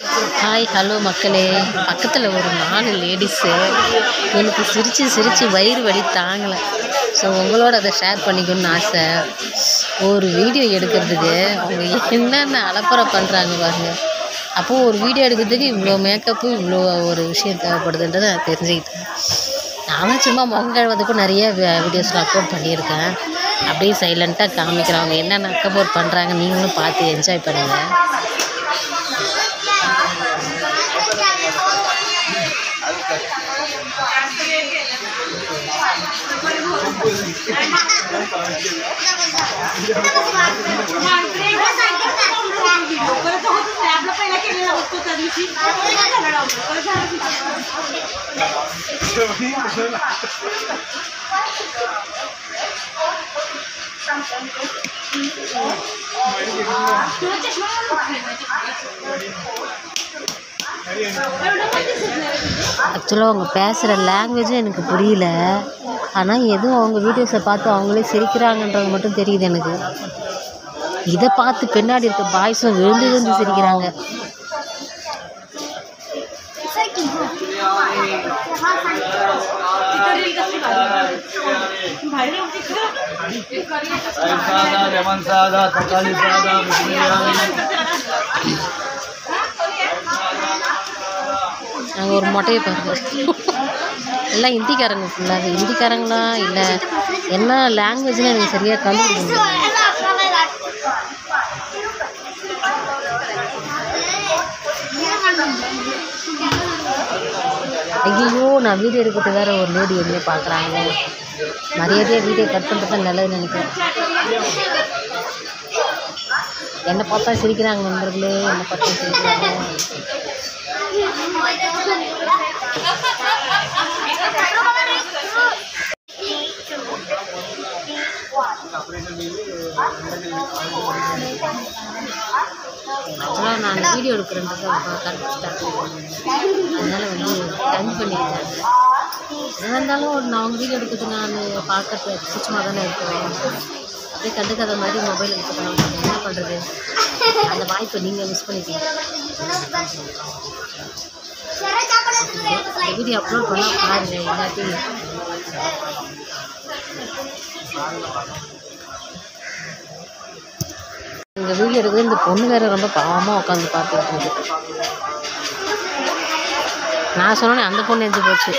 Hi hello மக்களே, பக்கத்தில் ஒரு 4 லேடிஸு எனக்கு சிரித்து சிரித்து வயிறு வலி தாங்கலை. ஸோ உங்களோட அதை ஷேர் பண்ணிக்கணும்னு ஆசை. ஒரு வீடியோ எடுக்கிறதுக்கு அவங்க என்னென்ன அலப்பறை பண்ணுறாங்க பாருங்க. அப்போது ஒரு வீடியோ எடுக்கிறதுக்கு இவ்வளோ மேக்கப்பு, இவ்வளோ ஒரு விஷயம் தேவைப்படுதுன்றதை நான் தெரிஞ்சுக்கிட்டேன். நானும் சும்மா முகம் கழுவதுக்கும் நிறைய வீடியோஸில் அப்லோட் பண்ணியிருக்கேன். அப்படியே சைலண்ட்டாக காமிக்கிறவங்க என்னென்ன அப்லோட் பண்ணுறாங்க, நீங்களும் பார்த்து என்ஜாய் பண்ணுங்கள். ஆக்சுவலாக அவங்க பேசுகிற லாங்குவேஜும் எனக்கு புரியல. ஆனால் எதுவும் அவங்க வீடியோஸை பார்த்து அவங்களே சிரிக்கிறாங்கன்றது மட்டும் தெரியுது எனக்கு. இதை பார்த்து பின்னாடி இருக்க பாய்ஸும் விழுந்து விழுந்து சிரிக்கிறாங்க. நாங்கள் ஒரு மொட்டையை பாருங்க, எல்லாம் ஹிந்திக்காரங்க. ஃபுல்லாக ஹிந்திக்காரங்களா இல்லை என்ன லாங்குவேஜ்னு எனக்கு சரியாக கண்டுபிடிக்க முடியல. ஐயோ, நான் வீடியோ எடுக்கிறது வேறு ஒரு லேடி எதுவுமே பார்க்குறாங்க. மரியாதையாக வீடியோ கட் பண்ணுறது தான் நல்லதுன்னு நினைக்கிறேன். என்னை பார்த்தா சிரிக்கிறாங்க நண்பர்களே, என்னை பார்த்தா சிரிக்கிறாங்க. ஆக்சுவலாக நான் வீடியோ எடுக்கிறேன்றது கரெக்ட் ஸ்டார்ட் அதனால் டைம் பண்ணியிருக்காங்க. எதாக இருந்தாலும் நான் அவங்க வீடியோ எடுக்கிறது நான் பார்க்கறது சுத்தமாக தானே இருக்கிறேன். அப்படியே கண்டுக்காத மாதிரி மொபைல் எடுத்துக்கலாம். என்ன பண்ணுறது, அந்த வாய்ப்பை நீங்கள் மிஸ் பண்ணிட்டீங்க. வீடியோ அப்லோட் பண்ணால் பாருங்க. இல்லாட்டி இந்த வீடியோ எடுக்கிறது இந்த பொண்ணு வேறு ரொம்ப பாவமாக உட்காந்து பார்த்துட்டு இருக்கு. நான் சொன்னேன் அந்த பொண்ணு எஞ்சி போச்சு.